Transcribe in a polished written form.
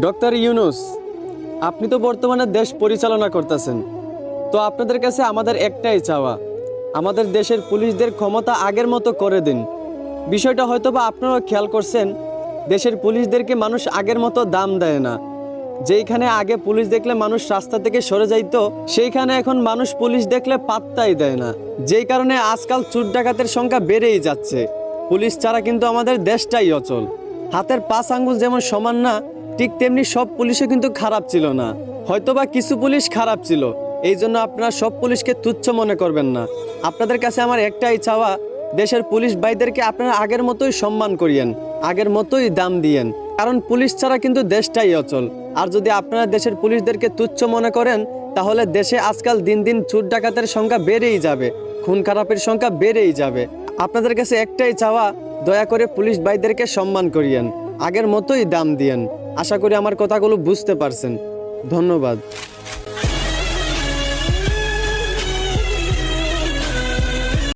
Doctor Yunus, আপনি তো বর্তমানে দেশ পরিচালনা করতেছেন। তো আপনাদের কাছে আমাদের একটাই চাওয়া, আমাদের দেশের পুলিশদের ক্ষমতা আগের মতো করে দিন। বিষয়টা হয়তোবা আপনারাও খেয়াল করছেন, দেশের পুলিশদেরকে মানুষ আগের মতো দাম দেয় না। যেইখানে আগে পুলিশ দেখলে মানুষ রাস্তা থেকে সরে যাইতো, সেইখানে এখন মানুষ পুলিশ দেখলে পাত্তাই দেয় না। যেই কারণে আজকাল চোর ডাকাতের সংখ্যা বেড়েই যাচ্ছে। পুলিশ ছাড়া কিন্তু আমাদের দেশটাই অচল। হাতের 5 আঙ্গুল যেমন সমান না, ঠিক তেমনি সব পুলিশও কিন্তু খারাপ ছিল না। হয়তোবা কিছু পুলিশ খারাপ ছিল, এই জন্য আপনারা সব পুলিশকে তুচ্ছ মনে করবেন না। আপনাদের কাছে আমার একটাই চাওয়া, দেশের পুলিশ ভাইদেরকে আপনারা আগের মতোই সম্মান করিয়েন, আগের মতোই দাম দিয়েন। কারণ পুলিশ ছাড়া কিন্তু দেশটাই অচল। আর যদি আপনারা দেশের পুলিশদেরকে তুচ্ছ মনে করেন, তাহলে দেশে আজকাল দিন দিন চোর ডাকাতের সংখ্যা বেড়েই যাবে, খুন খারাপের সংখ্যা বেড়েই যাবে। আপনাদের কাছে একটাই চাওয়া, দয়া করে পুলিশ ভাইদেরকে সম্মান করিয়েন, আগের মতোই দাম দিয়েন। আশা করি আমার কথাগুলো বুঝতে পারছেন। ধন্যবাদ।